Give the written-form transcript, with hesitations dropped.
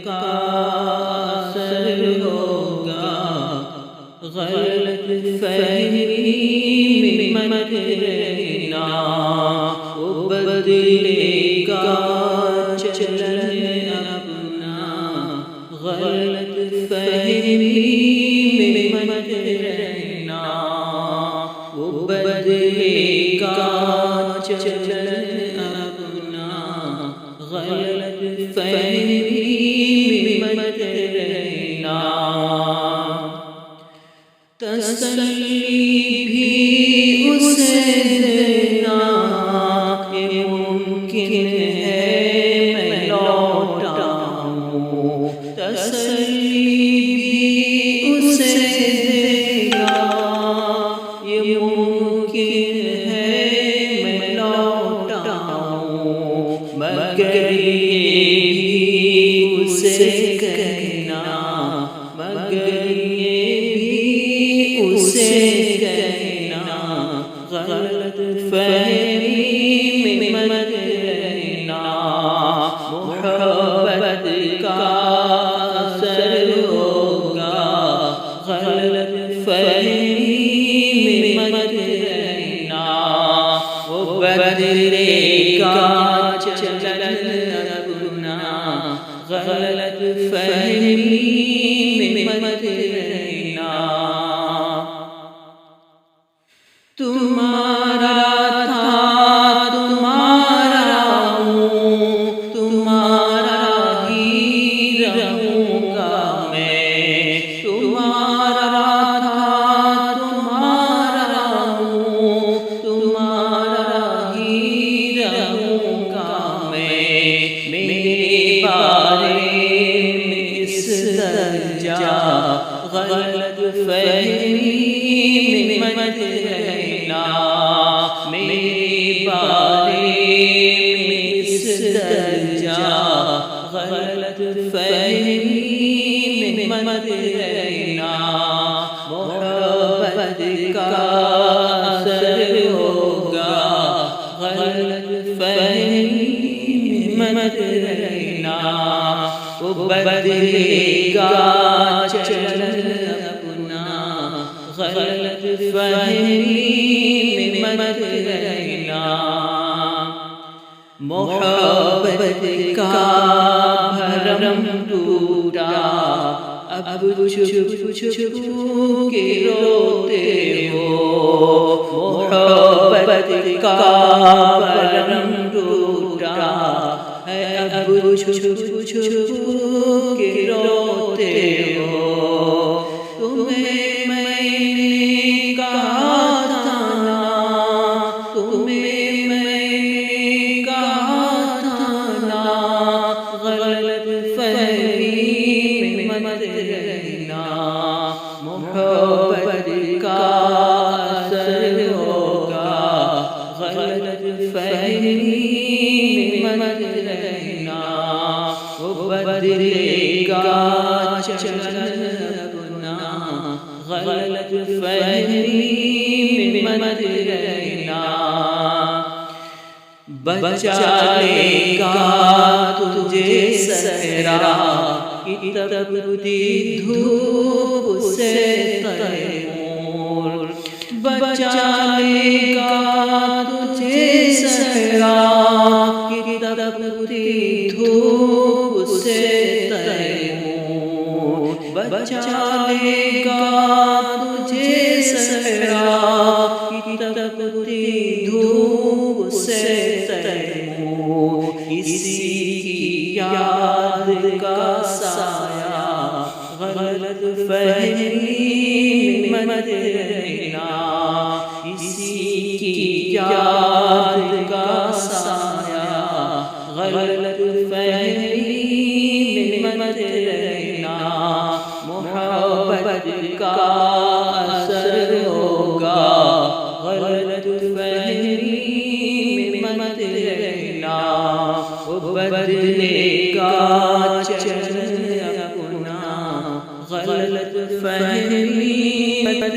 کا اثر ہوگا، غلط فہمی میں مت رہنا، وہ بدلے گا چلن اپنا، غلط فہمی میں مت رہنا، وہ بدلے گا چلن اپنا، غلط فہمی میں مت رہنا۔ تسلی بھی اسے دینا، یہ ممکن ہے میں لوٹاؤں، تسلی بھی اسے دینا، یہ ممکن ہے میں لوٹاؤں، مگر یہ بھی اسے کہنا، مگر اسے کہنا، غلط فہمی میں مت رہنا، محبت کا اثر ہوگا، غلط فہمی میں مت رہنا، وہ بدلے گا چلن اپنا، غلط فہمی میں مت رہنا۔ تمہارا تھا تمہارا ہوں، تمہارا ہی رہوں گا میں، تمہارا تھا تمہارا ہوں، تمہارا ہی رہوں گا میں، میرے بارے میں اس درجہ غلط فہمی میں مت رہنا، میرے بارے میں اس درجہ غلط فہمی میں مت رہنا، محبت کا اثر ہوگا، غلط فہمی میں مت رہنا، وہ بدلے گا چلن اپنا، غلط فہمی میں مت رہنا، محبت کا بھرم ٹوٹا، اب چھپ چھپ کے روتے ہو، محبت کا بھرم ٹوٹا ہے، اب چھپ چھپ کے روتے ہو، تمہیں میں نے کہا تھا نا، تمہیں میں نے کہا تھا نا، غلط فہمی میں مت رہنا، محبت کا اثر ہوگا، غلط فہمی میں مت رہنا، وہ بدلے گا چلن اپنا، غلط فہمی میں مت رہنا، بچا لے گا تجھے صحرا کی تپتی دھوپ سے تیمور، بچا لے گا تجھے صحرا کی تپتی دھوپ سے تیمور، بچا لے گا تجھے صحرا کی تپتی دھوپ سے تیمور، اسی کی یاد کا سایہ غلط فہمی میں مت رہنا، اسی کی یاد کا سایہ غلط فہمی میں مت رہنا، محبت کا اثر ہوگا، غلط فہمی میں مت رہنا، وہ بدلے گا چلن اپنا، غلط فہمی میں مت